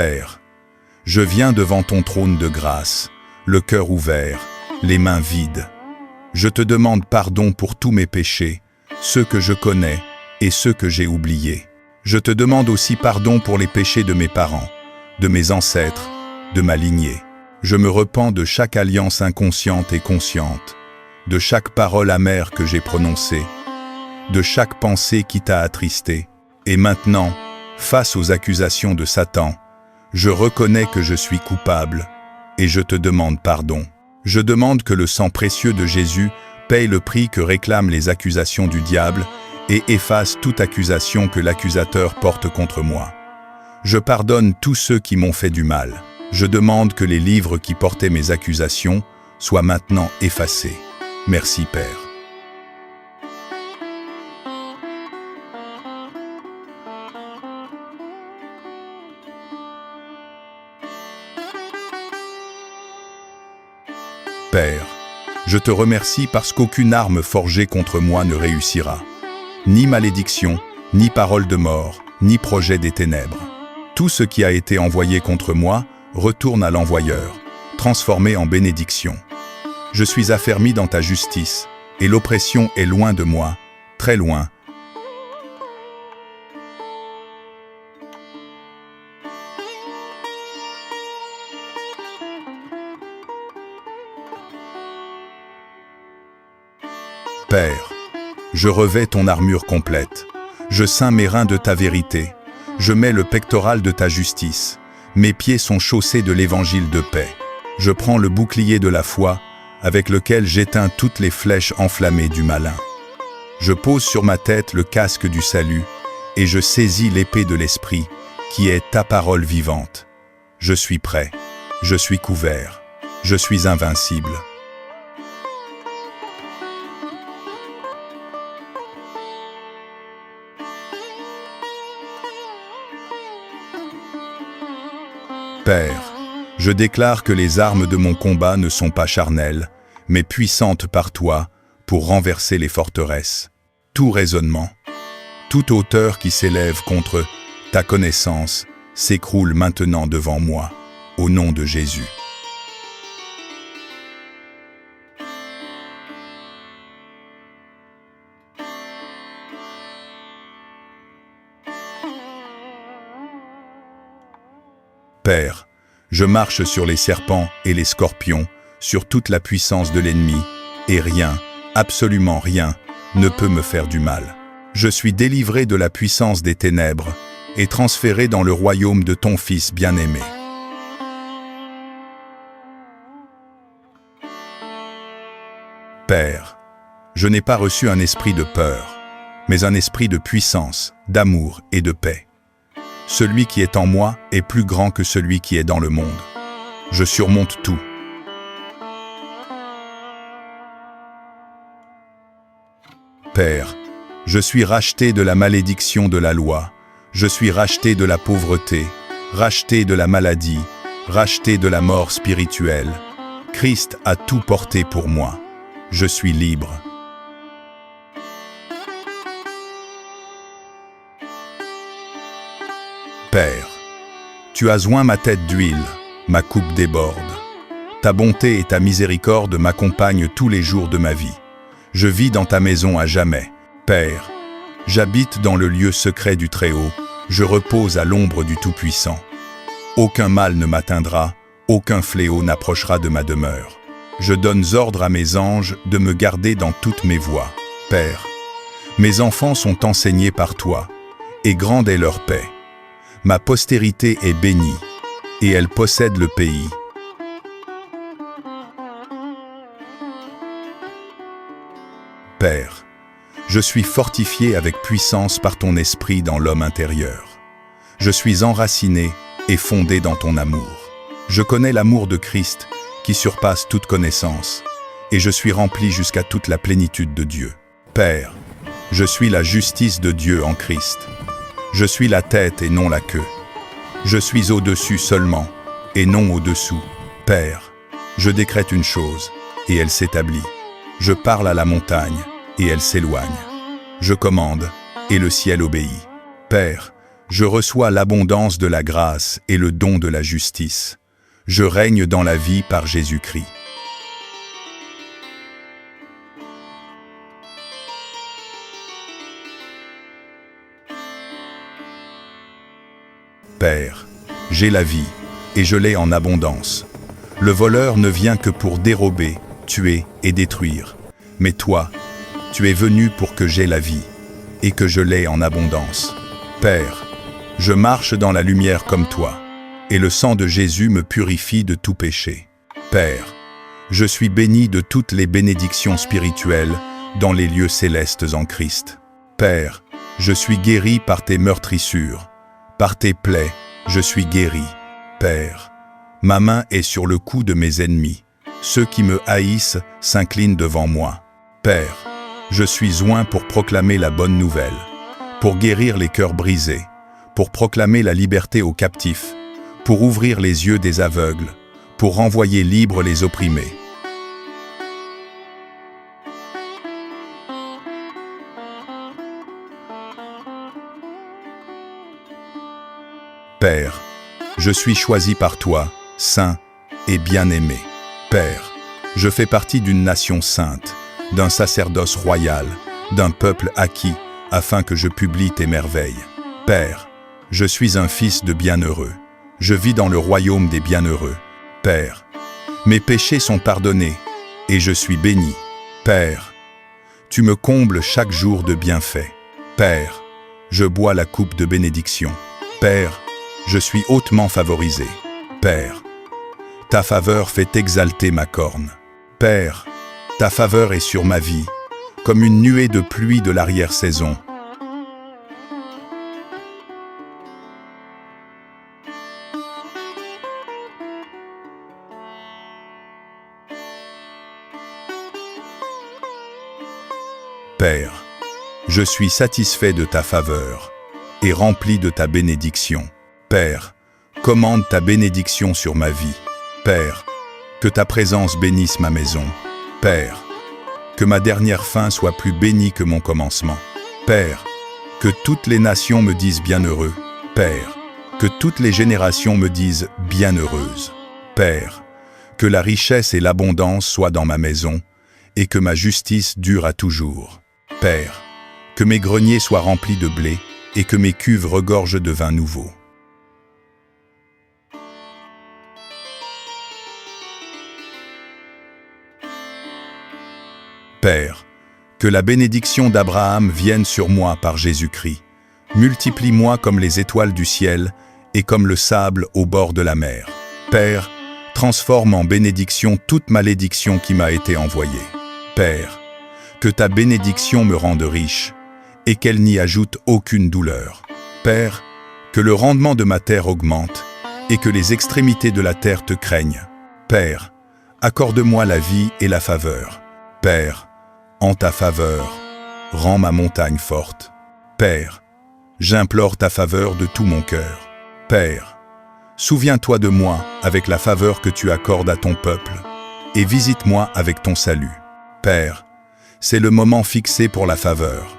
Père, je viens devant ton trône de grâce, le cœur ouvert, les mains vides. Je te demande pardon pour tous mes péchés, ceux que je connais et ceux que j'ai oubliés. Je te demande aussi pardon pour les péchés de mes parents, de mes ancêtres, de ma lignée. Je me repens de chaque alliance inconsciente et consciente, de chaque parole amère que j'ai prononcée, de chaque pensée qui t'a attristé. Et maintenant, face aux accusations de Satan, je reconnais que je suis coupable et je te demande pardon. Je demande que le sang précieux de Jésus paye le prix que réclament les accusations du diable et efface toute accusation que l'accusateur porte contre moi. Je pardonne tous ceux qui m'ont fait du mal. Je demande que les livres qui portaient mes accusations soient maintenant effacés. Merci Père. Père, je te remercie parce qu'aucune arme forgée contre moi ne réussira. Ni malédiction, ni parole de mort, ni projet des ténèbres. Tout ce qui a été envoyé contre moi retourne à l'envoyeur, transformé en bénédiction. Je suis affermi dans ta justice, et l'oppression est loin de moi, très loin. Père, je revêts ton armure complète. Je ceins mes reins de ta vérité. Je mets le pectoral de ta justice. Mes pieds sont chaussés de l'évangile de paix. Je prends le bouclier de la foi, avec lequel j'éteins toutes les flèches enflammées du malin. Je pose sur ma tête le casque du salut, et je saisis l'épée de l'esprit, qui est ta parole vivante. Je suis prêt, je suis couvert, je suis invincible. Père, je déclare que les armes de mon combat ne sont pas charnelles, mais puissantes par toi pour renverser les forteresses. Tout raisonnement, toute hauteur qui s'élève contre ta connaissance s'écroule maintenant devant moi, au nom de Jésus. Père, je marche sur les serpents et les scorpions, sur toute la puissance de l'ennemi, et rien, absolument rien, ne peut me faire du mal. Je suis délivré de la puissance des ténèbres et transféré dans le royaume de ton Fils bien-aimé. Père, je n'ai pas reçu un esprit de peur, mais un esprit de puissance, d'amour et de paix. Celui qui est en moi est plus grand que celui qui est dans le monde. Je surmonte tout. Père, je suis racheté de la malédiction de la loi. Je suis racheté de la pauvreté, racheté de la maladie, racheté de la mort spirituelle. Christ a tout porté pour moi. Je suis libre. Père, tu as oint ma tête d'huile, ma coupe déborde. Ta bonté et ta miséricorde m'accompagnent tous les jours de ma vie. Je vis dans ta maison à jamais. Père, j'habite dans le lieu secret du Très-Haut, je repose à l'ombre du Tout-Puissant. Aucun mal ne m'atteindra, aucun fléau n'approchera de ma demeure. Je donne ordre à mes anges de me garder dans toutes mes voies. Père, mes enfants sont enseignés par toi, et grande est leur paix. Ma postérité est bénie, et elle possède le pays. Père, je suis fortifié avec puissance par ton esprit dans l'homme intérieur. Je suis enraciné et fondé dans ton amour. Je connais l'amour de Christ qui surpasse toute connaissance, et je suis rempli jusqu'à toute la plénitude de Dieu. Père, je suis la justice de Dieu en Christ. Je suis la tête et non la queue. Je suis au-dessus seulement, et non au-dessous. Père, je décrète une chose, et elle s'établit. Je parle à la montagne, et elle s'éloigne. Je commande, et le ciel obéit. Père, Je reçois l'abondance de la grâce et le don de la justice. Je règne dans la vie par Jésus-Christ. Père, j'ai la vie, et je l'ai en abondance. Le voleur ne vient que pour dérober, tuer et détruire. Mais toi, tu es venu pour que j'aie la vie, et que je l'ai en abondance. Père, je marche dans la lumière comme toi, et le sang de Jésus me purifie de tout péché. Père, je suis béni de toutes les bénédictions spirituelles dans les lieux célestes en Christ. Père, je suis guéri par tes meurtrissures. Par tes plaies, je suis guéri. Père, ma main est sur le cou de mes ennemis. Ceux qui me haïssent s'inclinent devant moi. Père, je suis oint pour proclamer la bonne nouvelle, pour guérir les cœurs brisés, pour proclamer la liberté aux captifs, pour ouvrir les yeux des aveugles, pour renvoyer libres les opprimés. Père, je suis choisi par toi, saint et bien-aimé. Père, je fais partie d'une nation sainte, d'un sacerdoce royal, d'un peuple acquis, afin que je publie tes merveilles. Père, je suis un fils de bienheureux. Je vis dans le royaume des bienheureux. Père, mes péchés sont pardonnés, et je suis béni. Père, tu me combles chaque jour de bienfaits. Père, je bois la coupe de bénédiction. Père, je suis hautement favorisé. Père, ta faveur fait exalter ma corne. Père, ta faveur est sur ma vie, comme une nuée de pluie de l'arrière-saison. Père, je suis satisfait de ta faveur et rempli de ta bénédiction. Père, commande ta bénédiction sur ma vie. Père, que ta présence bénisse ma maison. Père, que ma dernière fin soit plus bénie que mon commencement. Père, que toutes les nations me disent bienheureux. Père, que toutes les générations me disent bienheureuse. Père, que la richesse et l'abondance soient dans ma maison et que ma justice dure à toujours. Père, que mes greniers soient remplis de blé et que mes cuves regorgent de vin nouveau. Père, que la bénédiction d'Abraham vienne sur moi par Jésus-Christ. Multiplie-moi comme les étoiles du ciel et comme le sable au bord de la mer. Père, transforme en bénédiction toute malédiction qui m'a été envoyée. Père, que ta bénédiction me rende riche et qu'elle n'y ajoute aucune douleur. Père, que le rendement de ma terre augmente et que les extrémités de la terre te craignent. Père, accorde-moi la vie et la faveur. Père, en ta faveur, rends ma montagne forte. Père, j'implore ta faveur de tout mon cœur. Père, souviens-toi de moi avec la faveur que tu accordes à ton peuple et visite-moi avec ton salut. Père, c'est le moment fixé pour la faveur.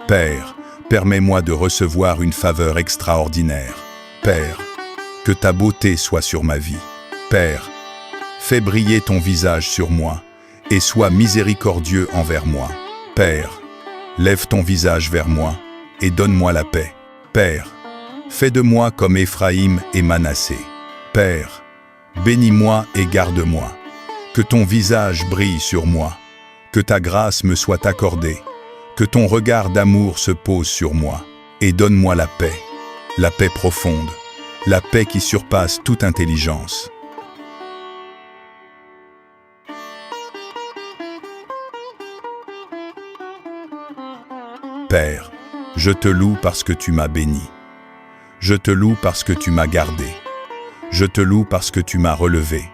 Père, permets-moi de recevoir une faveur extraordinaire. Père, que ta beauté soit sur ma vie. Père, fais briller ton visage sur moi et sois miséricordieux envers moi. Père, lève ton visage vers moi et donne-moi la paix. Père, fais de moi comme Éphraïm et Manassé. Père, bénis-moi et garde-moi. Que ton visage brille sur moi, que ta grâce me soit accordée. Que ton regard d'amour se pose sur moi et donne-moi la paix profonde, la paix qui surpasse toute intelligence. Père, je te loue parce que tu m'as béni. Je te loue parce que tu m'as gardé. Je te loue parce que tu m'as relevé.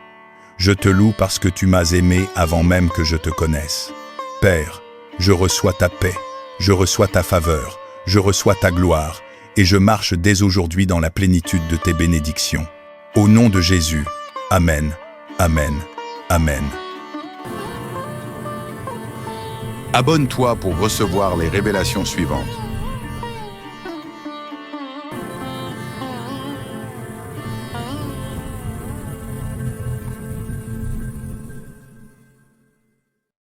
Je te loue parce que tu m'as aimé avant même que je te connaisse. Père, je reçois ta paix, je reçois ta faveur, je reçois ta gloire, et je marche dès aujourd'hui dans la plénitude de tes bénédictions. Au nom de Jésus, Amen. Amen. Amen. Abonne-toi pour recevoir les révélations suivantes.